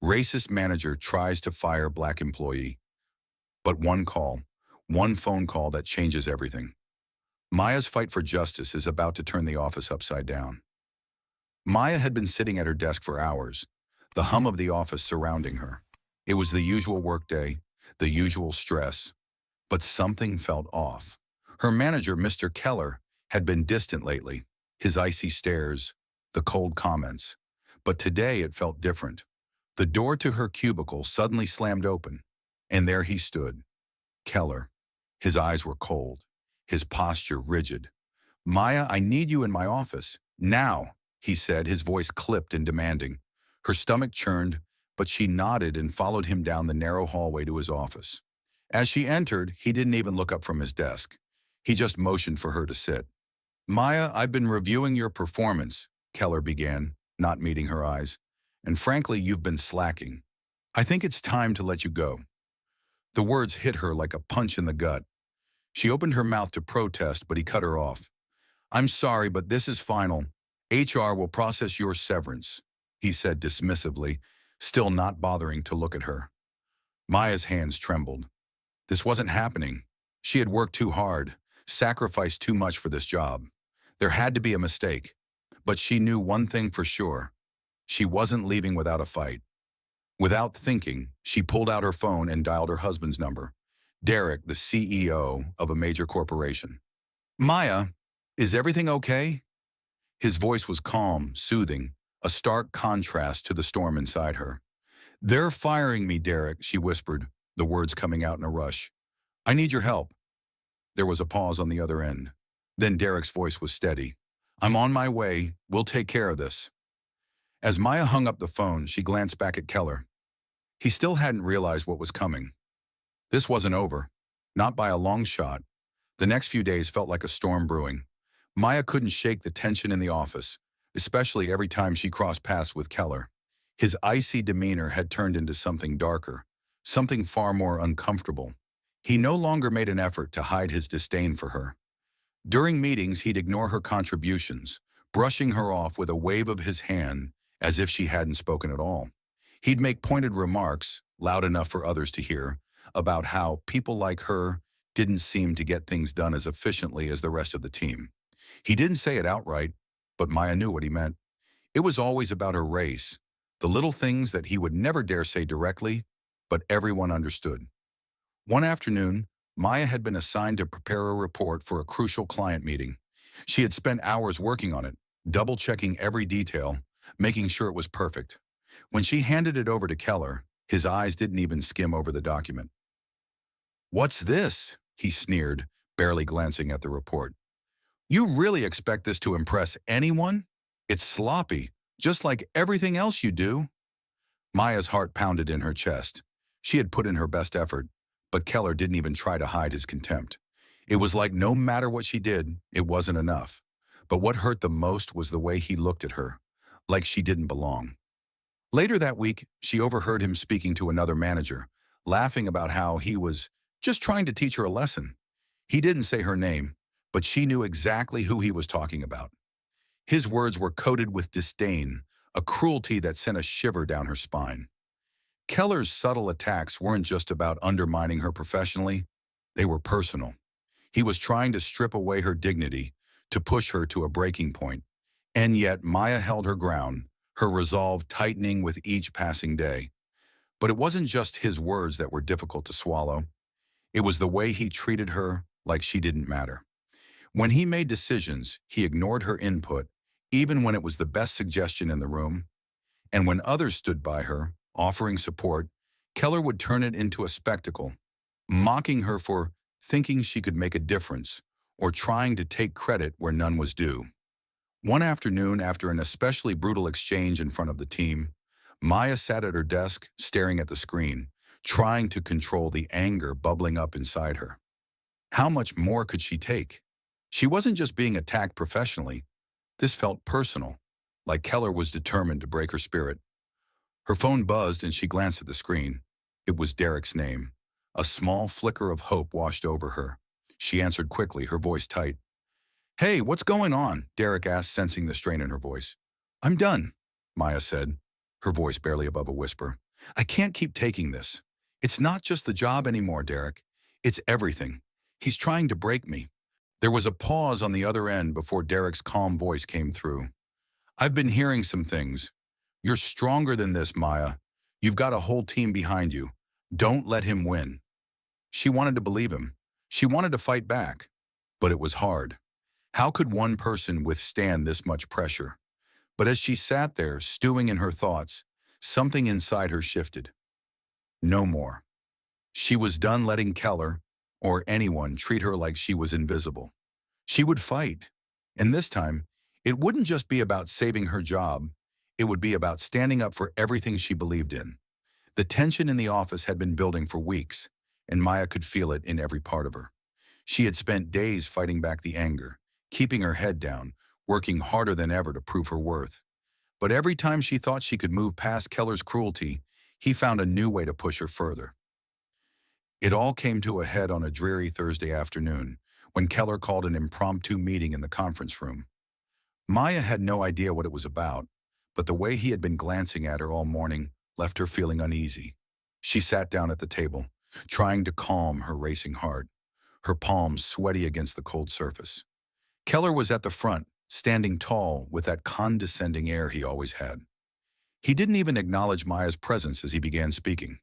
Racist manager tries to fire black employee. But one phone call that changes everything. Maya's fight for justice is about to turn the office upside down. Maya had been sitting at her desk for hours, the hum of the office surrounding her. It was the usual workday, the usual stress, but something felt off. Her manager, Mr. Keller, had been distant lately, his icy stares, the cold comments. But today it felt different. The door to her cubicle suddenly slammed open, and there he stood, Keller. His eyes were cold, his posture rigid. "Maya, I need you in my office. Now," he said, his voice clipped and demanding. Her stomach churned, but she nodded and followed him down the narrow hallway to his office. As she entered, he didn't even look up from his desk. He just motioned for her to sit. "Maya, I've been reviewing your performance," Keller began, not meeting her eyes. "And frankly, you've been slacking. I think it's time to let you go." The words hit her like a punch in the gut. She opened her mouth to protest, but he cut her off. "I'm sorry, but this is final. HR will process your severance," he said dismissively, still not bothering to look at her. Maya's hands trembled. This wasn't happening. She had worked too hard, sacrificed too much for this job. There had to be a mistake. But she knew one thing for sure. She wasn't leaving without a fight. Without thinking, she pulled out her phone and dialed her husband's number, Derek, the CEO of a major corporation. "Maya, is everything okay?" His voice was calm, soothing, a stark contrast to the storm inside her. "They're firing me, Derek," she whispered, the words coming out in a rush. "I need your help." There was a pause on the other end. Then Derek's voice was steady. "I'm on my way. We'll take care of this." As Maya hung up the phone, she glanced back at Keller. He still hadn't realized what was coming. This wasn't over. Not by a long shot. The next few days felt like a storm brewing. Maya couldn't shake the tension in the office, especially every time she crossed paths with Keller. His icy demeanor had turned into something darker, something far more uncomfortable. He no longer made an effort to hide his disdain for her. During meetings, he'd ignore her contributions, brushing her off with a wave of his hand as if she hadn't spoken at all. He'd make pointed remarks, loud enough for others to hear, about how people like her didn't seem to get things done as efficiently as the rest of the team. He didn't say it outright, but Maya knew what he meant. It was always about her race, the little things that he would never dare say directly, but everyone understood. One afternoon, Maya had been assigned to prepare a report for a crucial client meeting. She had spent hours working on it, double-checking every detail, making sure it was perfect. When she handed it over to Keller, his eyes didn't even skim over the document. "What's this?" he sneered, barely glancing at the report. "You really expect this to impress anyone? It's sloppy, just like everything else you do." Maya's heart pounded in her chest. She had put in her best effort, but Keller didn't even try to hide his contempt. It was like no matter what she did, it wasn't enough. But what hurt the most was the way he looked at her, like she didn't belong. Later that week, she overheard him speaking to another manager, laughing about how he was just trying to teach her a lesson. He didn't say her name, but she knew exactly who he was talking about. His words were coated with disdain, a cruelty that sent a shiver down her spine. Keller's subtle attacks weren't just about undermining her professionally, they were personal. He was trying to strip away her dignity, to push her to a breaking point. And yet Maya held her ground, her resolve tightening with each passing day. But it wasn't just his words that were difficult to swallow. It was the way he treated her like she didn't matter. When he made decisions, he ignored her input, even when it was the best suggestion in the room. And when others stood by her, offering support, Keller would turn it into a spectacle, mocking her for thinking she could make a difference or trying to take credit where none was due. One afternoon, after an especially brutal exchange in front of the team, Maya sat at her desk, staring at the screen, trying to control the anger bubbling up inside her. How much more could she take? She wasn't just being attacked professionally. This felt personal, like Keller was determined to break her spirit. Her phone buzzed and she glanced at the screen. It was Derek's name. A small flicker of hope washed over her. She answered quickly, her voice tight. "Hey, what's going on?" Derek asked, sensing the strain in her voice. "I'm done," Maya said, her voice barely above a whisper. I can't keep taking this. It's not just the job anymore, Derek. It's everything. He's trying to break me. There was a pause on the other end before Derek's calm voice came through. I've been hearing some things. You're stronger than this, Maya. You've got a whole team behind you. Don't let him win. She wanted to believe him. She wanted to fight back. But it was hard. How could one person withstand this much pressure? But as she sat there, stewing in her thoughts, something inside her shifted. No more. She was done letting Keller, or anyone, treat her like she was invisible. She would fight. And this time, it wouldn't just be about saving her job. It would be about standing up for everything she believed in. The tension in the office had been building for weeks, and Maya could feel it in every part of her. She had spent days fighting back the anger, keeping her head down, working harder than ever to prove her worth. But every time she thought she could move past Keller's cruelty, he found a new way to push her further. It all came to a head on a dreary Thursday afternoon, when Keller called an impromptu meeting in the conference room. Maya had no idea what it was about, but the way he had been glancing at her all morning left her feeling uneasy. She sat down at the table, trying to calm her racing heart, her palms sweaty against the cold surface. Keller was at the front, standing tall with that condescending air he always had. He didn't even acknowledge Maya's presence as he began speaking.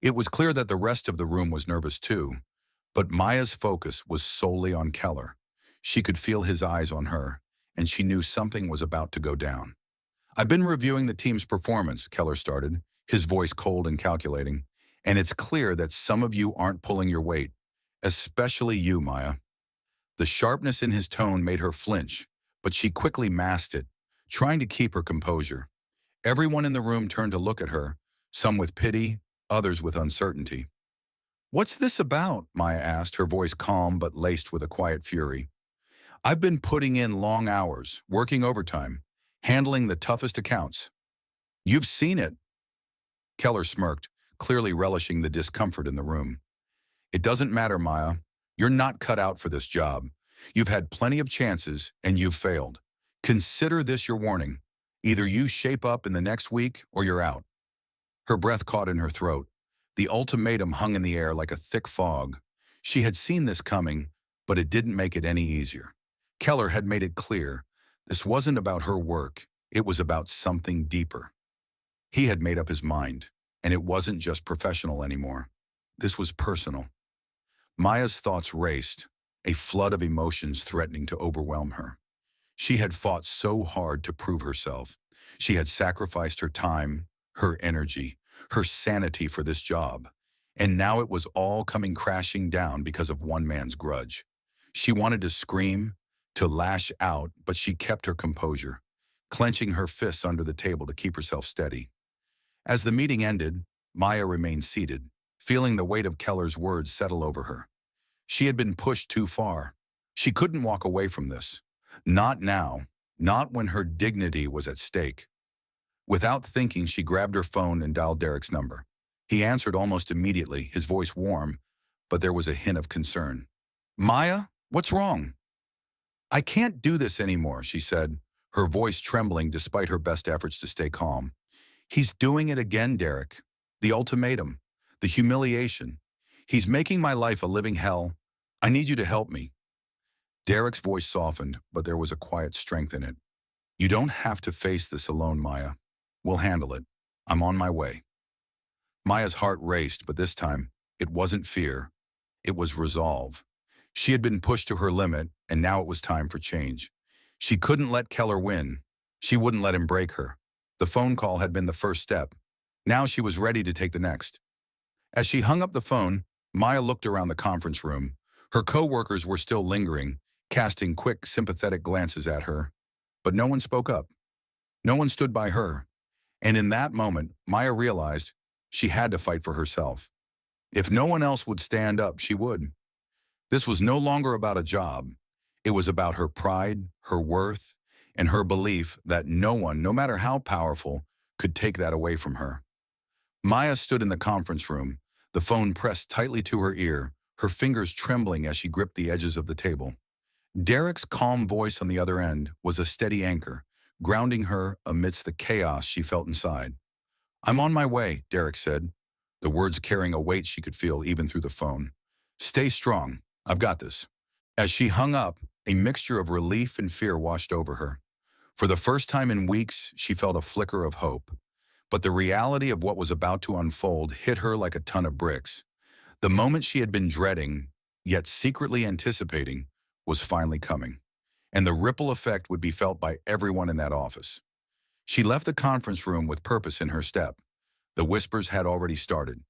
It was clear that the rest of the room was nervous too, but Maya's focus was solely on Keller. She could feel his eyes on her, and she knew something was about to go down. I've been reviewing the team's performance, Keller started, his voice cold and calculating, and it's clear that some of you aren't pulling your weight, especially you, Maya. The sharpness in his tone made her flinch, but she quickly masked it, trying to keep her composure. Everyone in the room turned to look at her, some with pity, others with uncertainty. "What's this about?" Maya asked, her voice calm but laced with a quiet fury. "I've been putting in long hours, working overtime, handling the toughest accounts. You've seen it." Keller smirked, clearly relishing the discomfort in the room. "It doesn't matter, Maya. You're not cut out for this job. You've had plenty of chances, and you've failed. Consider this your warning. Either you shape up in the next week, or you're out." Her breath caught in her throat. The ultimatum hung in the air like a thick fog. She had seen this coming, but it didn't make it any easier. Keller had made it clear. This wasn't about her work. It was about something deeper. He had made up his mind, and it wasn't just professional anymore. This was personal. Maya's thoughts raced, a flood of emotions threatening to overwhelm her. She had fought so hard to prove herself. She had sacrificed her time, her energy, her sanity for this job. And now it was all coming crashing down because of one man's grudge. She wanted to scream, to lash out, but she kept her composure, clenching her fists under the table to keep herself steady. As the meeting ended, Maya remained seated, feeling the weight of Keller's words settle over her. She had been pushed too far. She couldn't walk away from this. Not now, not when her dignity was at stake. Without thinking, she grabbed her phone and dialed Derek's number. He answered almost immediately, his voice warm, but there was a hint of concern. "Maya, what's wrong?" "I can't do this anymore," she said, her voice trembling despite her best efforts to stay calm. "He's doing it again, Derek. The ultimatum, the humiliation. He's making my life a living hell. I need you to help me." Derek's voice softened, but there was a quiet strength in it. "You don't have to face this alone, Maya. We'll handle it. I'm on my way." Maya's heart raced, but this time, it wasn't fear. It was resolve. She had been pushed to her limit, and now it was time for change. She couldn't let Keller win. She wouldn't let him break her. The phone call had been the first step. Now she was ready to take the next. As she hung up the phone, Maya looked around the conference room. Her co-workers were still lingering, casting quick, sympathetic glances at her. But no one spoke up. No one stood by her. And in that moment, Maya realized she had to fight for herself. If no one else would stand up, she would. This was no longer about a job. It was about her pride, her worth, and her belief that no one, no matter how powerful, could take that away from her. Maya stood in the conference room, the phone pressed tightly to her ear, her fingers trembling as she gripped the edges of the table. Derek's calm voice on the other end was a steady anchor, grounding her amidst the chaos she felt inside. "I'm on my way," Derek said, the words carrying a weight she could feel even through the phone. "Stay strong. I've got this." As she hung up, a mixture of relief and fear washed over her. For the first time in weeks, she felt a flicker of hope. But the reality of what was about to unfold hit her like a ton of bricks. The moment she had been dreading, yet secretly anticipating, was finally coming. And the ripple effect would be felt by everyone in that office. She left the conference room with purpose in her step. The whispers had already started.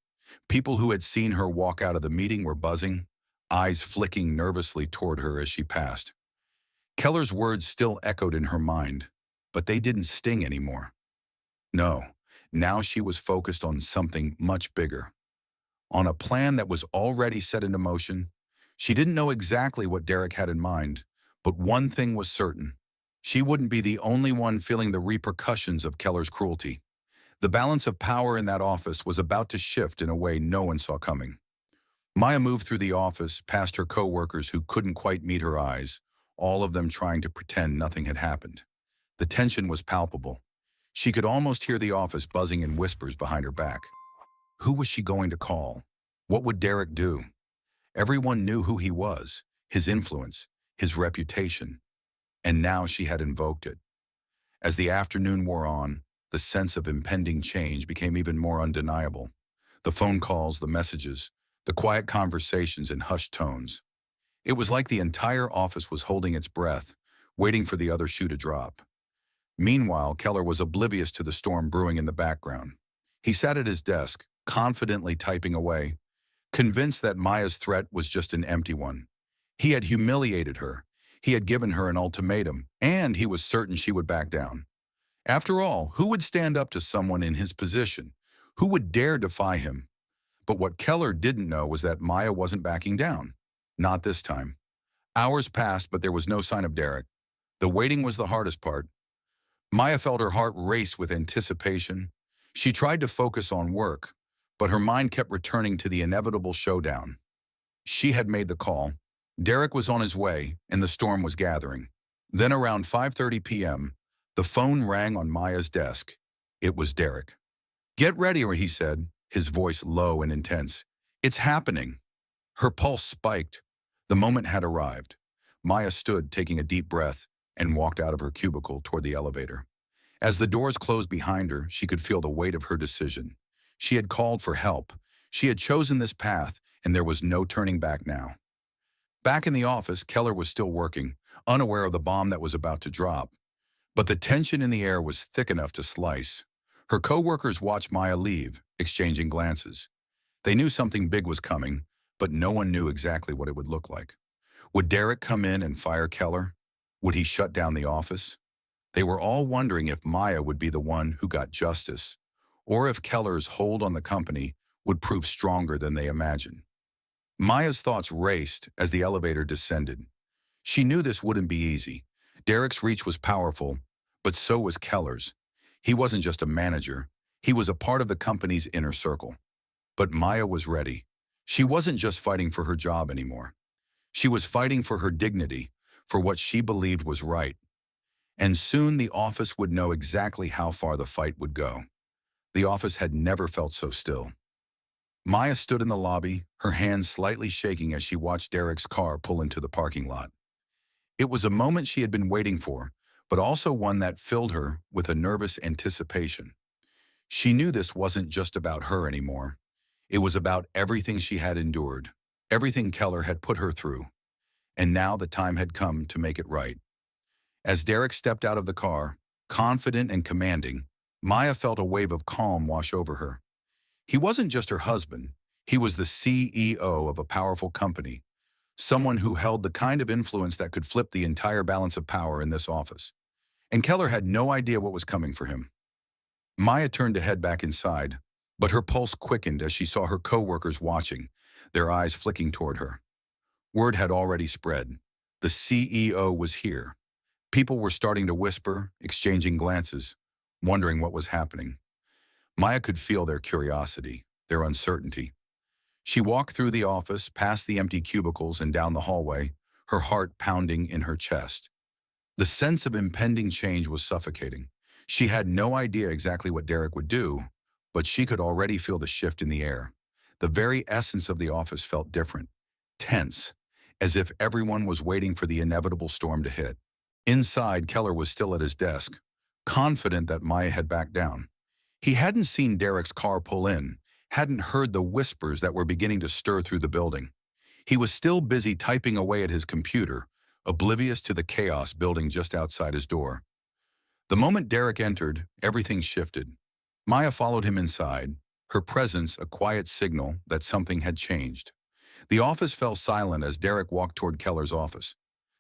People who had seen her walk out of the meeting were buzzing, eyes flicking nervously toward her as she passed. Keller's words still echoed in her mind, but they didn't sting anymore. No, now she was focused on something much bigger, on a plan that was already set into motion. She didn't know exactly what Derek had in mind, but one thing was certain. She wouldn't be the only one feeling the repercussions of Keller's cruelty. The balance of power in that office was about to shift in a way no one saw coming. Maya moved through the office, past her co-workers who couldn't quite meet her eyes, all of them trying to pretend nothing had happened. The tension was palpable. She could almost hear the office buzzing in whispers behind her back. Who was she going to call? What would Derek do? Everyone knew who he was, his influence, his reputation, and now she had invoked it. As the afternoon wore on, the sense of impending change became even more undeniable. The phone calls, the messages, the quiet conversations in hushed tones. It was like the entire office was holding its breath, waiting for the other shoe to drop. Meanwhile, Keller was oblivious to the storm brewing in the background. He sat at his desk, confidently typing away, convinced that Maya's threat was just an empty one. He had humiliated her. He had given her an ultimatum, and he was certain she would back down. After all, who would stand up to someone in his position? Who would dare defy him? But what Keller didn't know was that Maya wasn't backing down. Not this time. Hours passed, but there was no sign of Derek. The waiting was the hardest part. Maya felt her heart race with anticipation. She tried to focus on work, but her mind kept returning to the inevitable showdown. She had made the call. Derek was on his way, and the storm was gathering. Then around 5:30 p.m., the phone rang on Maya's desk. It was Derek. "Get ready," he said, his voice low and intense. "It's happening." Her pulse spiked. The moment had arrived. Maya stood, taking a deep breath, and walked out of her cubicle toward the elevator. As the doors closed behind her, she could feel the weight of her decision. She had called for help. She had chosen this path, and there was no turning back now. Back in the office, Keller was still working, unaware of the bomb that was about to drop. But the tension in the air was thick enough to slice. Her co-workers watched Maya leave, exchanging glances. They knew something big was coming, but no one knew exactly what it would look like. Would Derek come in and fire Keller? Would he shut down the office? They were all wondering if Maya would be the one who got justice, or if Keller's hold on the company would prove stronger than they imagined. Maya's thoughts raced as the elevator descended. She knew this wouldn't be easy. Derek's reach was powerful, but so was Keller's. He wasn't just a manager. He was a part of the company's inner circle. But Maya was ready. She wasn't just fighting for her job anymore. She was fighting for her dignity, for what she believed was right. And soon the office would know exactly how far the fight would go. The office had never felt so still. Maya stood in the lobby, her hands slightly shaking as she watched Derek's car pull into the parking lot. It was a moment she had been waiting for, but also one that filled her with a nervous anticipation. She knew this wasn't just about her anymore. It was about everything she had endured, everything Keller had put her through. And now the time had come to make it right. As Derek stepped out of the car, confident and commanding, Maya felt a wave of calm wash over her. He wasn't just her husband. He was the CEO of a powerful company, someone who held the kind of influence that could flip the entire balance of power in this office. And Keller had no idea what was coming for him. Maya turned to head back inside, but her pulse quickened as she saw her co-workers watching, their eyes flicking toward her. Word had already spread. The CEO was here. People were starting to whisper, exchanging glances, wondering what was happening. Maya could feel their curiosity, their uncertainty. She walked through the office, past the empty cubicles and down the hallway, her heart pounding in her chest. The sense of impending change was suffocating. She had no idea exactly what Derek would do, but she could already feel the shift in the air. The very essence of the office felt different, tense, as if everyone was waiting for the inevitable storm to hit. Inside, Keller was still at his desk, confident that Maya had backed down. He hadn't seen Derek's car pull in, hadn't heard the whispers that were beginning to stir through the building. He was still busy typing away at his computer, oblivious to the chaos building just outside his door. The moment Derek entered, everything shifted. Maya followed him inside, her presence a quiet signal that something had changed. The office fell silent as Derek walked toward Keller's office.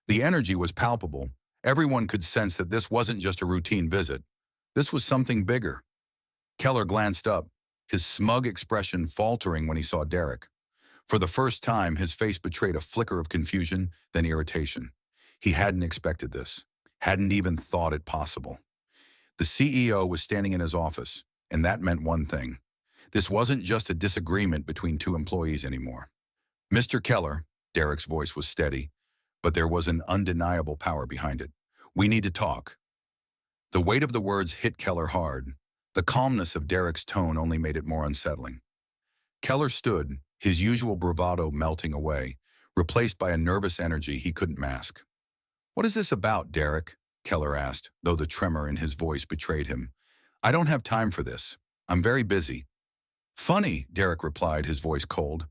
The energy was palpable. Everyone could sense that this wasn't just a routine visit. This was something bigger. Keller glanced up, his smug expression faltering when he saw Derek. For the first time, his face betrayed a flicker of confusion, then irritation. He hadn't expected this, hadn't even thought it possible. The CEO was standing in his office, and that meant one thing. This wasn't just a disagreement between two employees anymore. "Mr. Keller," Derek's voice was steady, but there was an undeniable power behind it. "We need to talk." The weight of the words hit Keller hard. The calmness of Derek's tone only made it more unsettling. Keller stood, his usual bravado melting away, replaced by a nervous energy he couldn't mask. "What is this about, Derek?" Keller asked, though the tremor in his voice betrayed him. "I don't have time for this. I'm very busy." "Funny," Derek replied, his voice cold,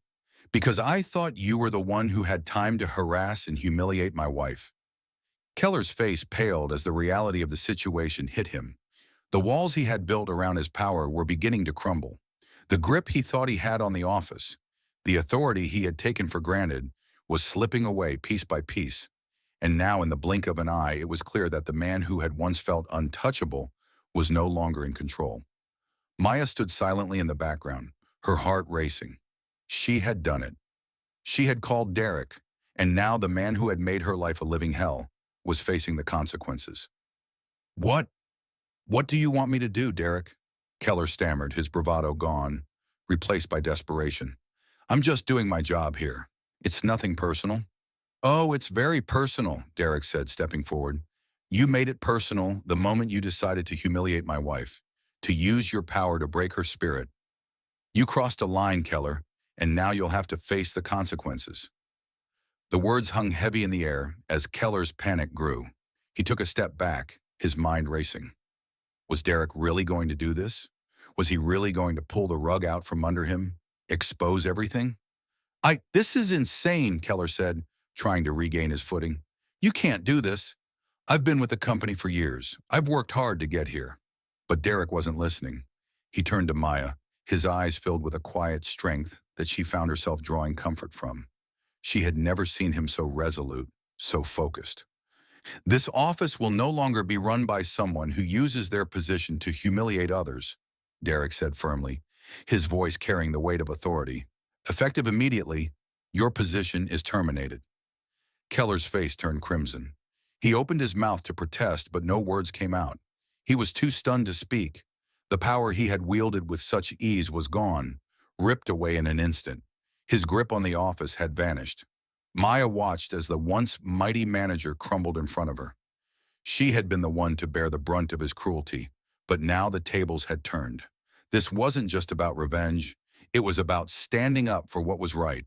"because I thought you were the one who had time to harass and humiliate my wife." Keller's face paled as the reality of the situation hit him. The walls he had built around his power were beginning to crumble. The grip he thought he had on the office, the authority he had taken for granted, was slipping away piece by piece. And now, in the blink of an eye, it was clear that the man who had once felt untouchable was no longer in control. Maya stood silently in the background, her heart racing. She had done it. She had called Derek, and now the man who had made her life a living hell was facing the consequences. "What? What do you want me to do, Derek?" Keller stammered, his bravado gone, replaced by desperation. "I'm just doing my job here. It's nothing personal." "Oh, it's very personal," Derek said, stepping forward. "You made it personal the moment you decided to humiliate my wife, to use your power to break her spirit. You crossed a line, Keller, and now you'll have to face the consequences." The words hung heavy in the air as Keller's panic grew. He took a step back, his mind racing. Was Derek really going to do this? Was he really going to pull the rug out from under him, expose everything? This is insane," Keller said, trying to regain his footing. "You can't do this. I've been with the company for years. I've worked hard to get here." But Derek wasn't listening. He turned to Maya, his eyes filled with a quiet strength that she found herself drawing comfort from. She had never seen him so resolute, so focused. "This office will no longer be run by someone who uses their position to humiliate others," Derek said firmly, his voice carrying the weight of authority. "Effective immediately, your position is terminated." Keller's face turned crimson. He opened his mouth to protest, but no words came out. He was too stunned to speak. The power he had wielded with such ease was gone, ripped away in an instant. His grip on the office had vanished. Maya watched as the once mighty manager crumbled in front of her. She had been the one to bear the brunt of his cruelty, but now the tables had turned. This wasn't just about revenge. It was about standing up for what was right.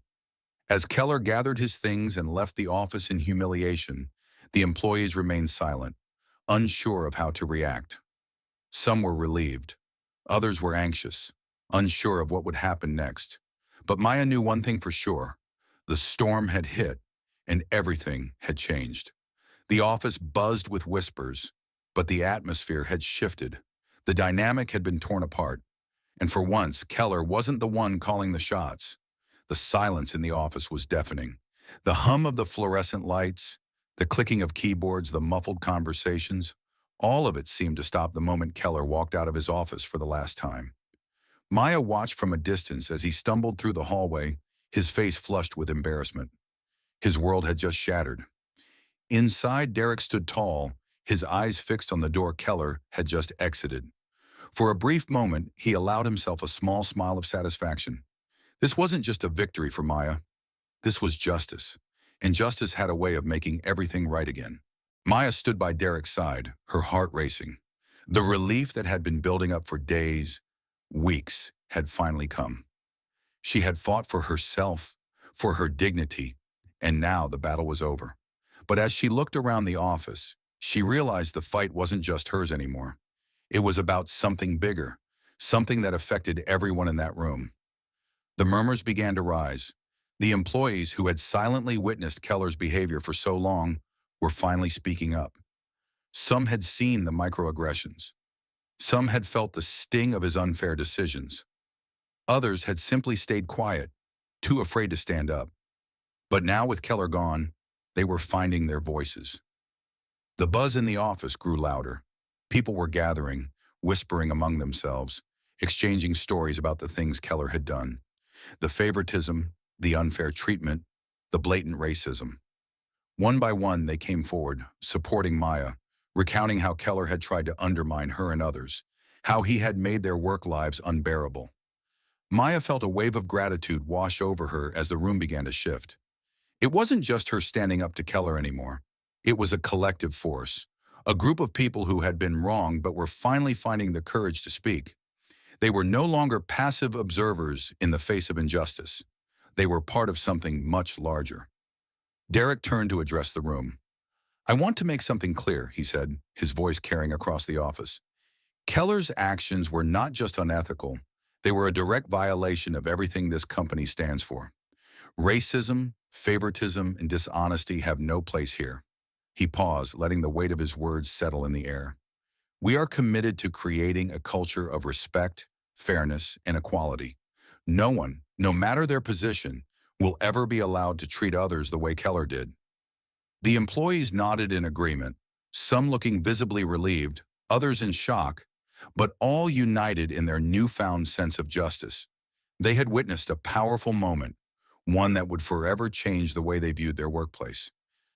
As Keller gathered his things and left the office in humiliation, the employees remained silent, unsure of how to react. Some were relieved. Others were anxious, unsure of what would happen next. But Maya knew one thing for sure. The storm had hit, and everything had changed. The office buzzed with whispers, but the atmosphere had shifted. The dynamic had been torn apart. And for once, Keller wasn't the one calling the shots. The silence in the office was deafening. The hum of the fluorescent lights, the clicking of keyboards, the muffled conversations, all of it seemed to stop the moment Keller walked out of his office for the last time. Maya watched from a distance as he stumbled through the hallway, his face flushed with embarrassment. His world had just shattered. Inside, Derek stood tall, his eyes fixed on the door Keller had just exited. For a brief moment, he allowed himself a small smile of satisfaction. This wasn't just a victory for Maya. This was justice, and justice had a way of making everything right again. Maya stood by Derek's side, her heart racing. The relief that had been building up for days Weeks had finally come. She had fought for herself, for her dignity, and now the battle was over. But as she looked around the office, she realized the fight wasn't just hers anymore. It was about something bigger, something that affected everyone in that room. The murmurs began to rise. The employees who had silently witnessed Keller's behavior for so long were finally speaking up. Some had seen the microaggressions. Some had felt the sting of his unfair decisions. Others had simply stayed quiet, too afraid to stand up. But now with Keller gone, they were finding their voices. The buzz in the office grew louder. People were gathering, whispering among themselves, exchanging stories about the things Keller had done. The favoritism, the unfair treatment, the blatant racism. One by one, they came forward, supporting Maya, recounting how Keller had tried to undermine her and others, how he had made their work lives unbearable. Maya felt a wave of gratitude wash over her as the room began to shift. It wasn't just her standing up to Keller anymore. It was a collective force, a group of people who had been wrong but were finally finding the courage to speak. They were no longer passive observers in the face of injustice. They were part of something much larger. Derek turned to address the room. "I want to make something clear," he said, his voice carrying across the office. Keller's actions were not just unethical. They were a direct violation of everything this company stands for. Racism, favoritism, and dishonesty have no place here. He paused, letting the weight of his words settle in the air. "We are committed to creating a culture of respect, fairness, and equality. No one, no matter their position, will ever be allowed to treat others the way Keller did." The employees nodded in agreement, some looking visibly relieved, others in shock, but all united in their newfound sense of justice. They had witnessed a powerful moment, one that would forever change the way they viewed their workplace.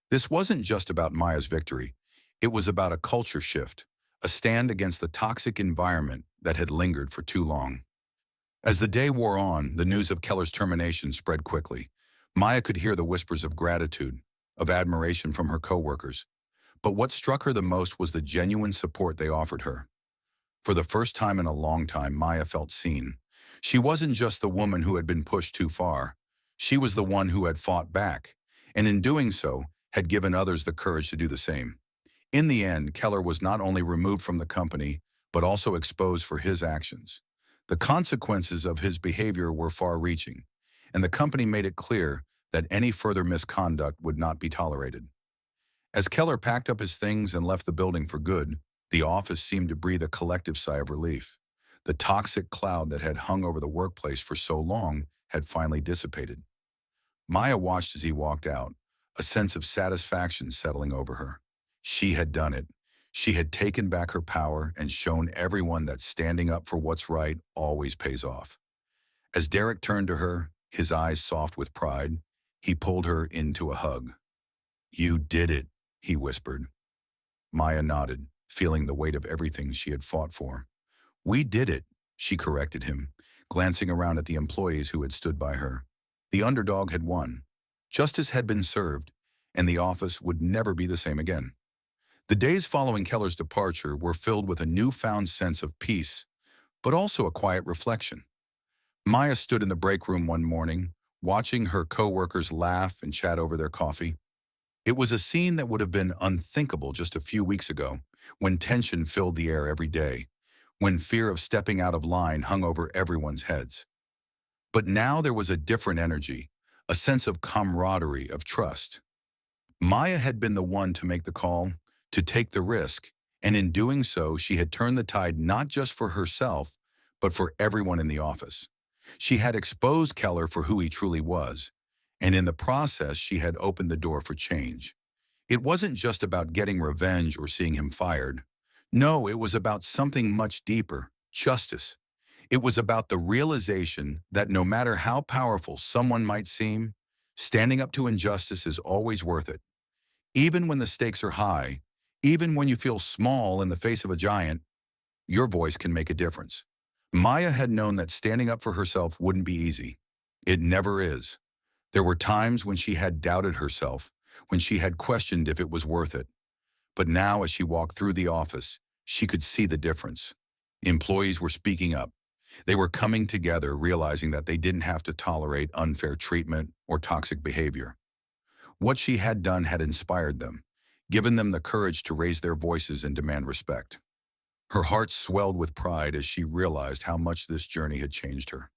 This wasn't just about Maya's victory. It was about a culture shift, a stand against the toxic environment that had lingered for too long. As the day wore on, the news of Keller's termination spread quickly. Maya could hear the whispers of gratitude, of admiration from her coworkers. But what struck her the most was the genuine support they offered her. For the first time in a long time, Maya felt seen. She wasn't just the woman who had been pushed too far. She was the one who had fought back, and in doing so, had given others the courage to do the same. In the end, Keller was not only removed from the company, but also exposed for his actions. The consequences of his behavior were far-reaching, and the company made it clear that any further misconduct would not be tolerated. As Keller packed up his things and left the building for good, the office seemed to breathe a collective sigh of relief. The toxic cloud that had hung over the workplace for so long had finally dissipated. Maya watched as he walked out, a sense of satisfaction settling over her. She had done it. She had taken back her power and shown everyone that standing up for what's right always pays off. As Derek turned to her, his eyes soft with pride, he pulled her into a hug. "You did it," he whispered. Maya nodded, feeling the weight of everything she had fought for. "We did it," she corrected him, glancing around at the employees who had stood by her. The underdog had won. Justice had been served, and the office would never be the same again. The days following Keller's departure were filled with a newfound sense of peace, but also a quiet reflection. Maya stood in the break room one morning, watching her coworkers laugh and chat over their coffee. It was a scene that would have been unthinkable just a few weeks ago, when tension filled the air every day, when fear of stepping out of line hung over everyone's heads. But now there was a different energy, a sense of camaraderie, of trust. Maya had been the one to make the call, to take the risk, and in doing so, she had turned the tide not just for herself, but for everyone in the office. She had exposed Keller for who he truly was, and in the process, she had opened the door for change. It wasn't just about getting revenge or seeing him fired. No, it was about something much deeper, justice. It was about the realization that no matter how powerful someone might seem, standing up to injustice is always worth it. Even when the stakes are high, even when you feel small in the face of a giant, your voice can make a difference. Maya had known that standing up for herself wouldn't be easy. It never is. There were times when she had doubted herself, when she had questioned if it was worth it. But now, as she walked through the office, she could see the difference. Employees were speaking up. They were coming together, realizing that they didn't have to tolerate unfair treatment or toxic behavior. What she had done had inspired them, given them the courage to raise their voices and demand respect. Her heart swelled with pride as she realized how much this journey had changed her.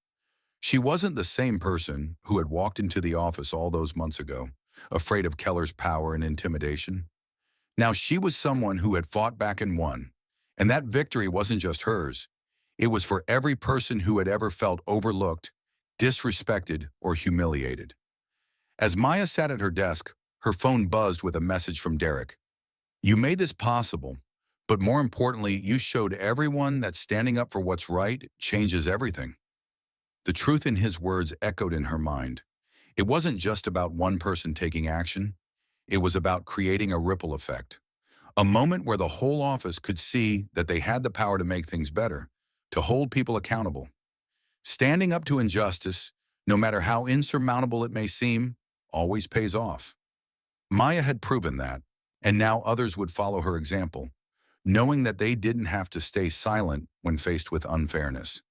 She wasn't the same person who had walked into the office all those months ago, afraid of Keller's power and intimidation. Now she was someone who had fought back and won, and that victory wasn't just hers. It was for every person who had ever felt overlooked, disrespected, or humiliated. As Maya sat at her desk, her phone buzzed with a message from Derek. "You made this possible, but more importantly, you showed everyone that standing up for what's right changes everything." The truth in his words echoed in her mind. It wasn't just about one person taking action. It was about creating a ripple effect. A moment where the whole office could see that they had the power to make things better, to hold people accountable. Standing up to injustice, no matter how insurmountable it may seem, always pays off. Maya had proven that, and now others would follow her example, knowing that they didn't have to stay silent when faced with unfairness.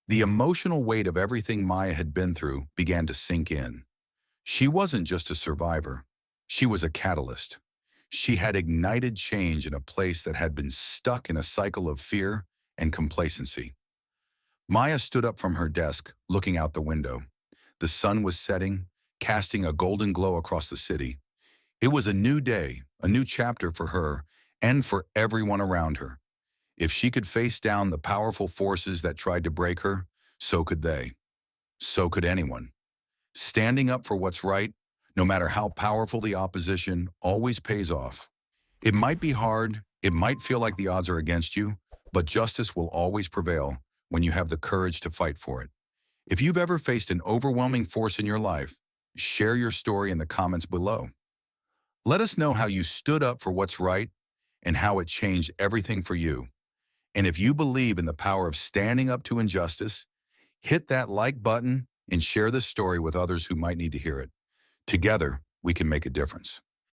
The emotional weight of everything Maya had been through began to sink in. She wasn't just a survivor. She was a catalyst. She had ignited change in a place that had been stuck in a cycle of fear and complacency. Maya stood up from her desk, looking out the window. The sun was setting, casting a golden glow across the city. It was a new day, a new chapter for her and for everyone around her. If she could face down the powerful forces that tried to break her, so could they. So could anyone. Standing up for what's right, no matter how powerful the opposition, always pays off. It might be hard, it might feel like the odds are against you, but justice will always prevail when you have the courage to fight for it. If you've ever faced an overwhelming force in your life, share your story in the comments below. Let us know how you stood up for what's right and how it changed everything for you. And if you believe in the power of standing up to injustice, hit that like button and share this story with others who might need to hear it. Together, we can make a difference.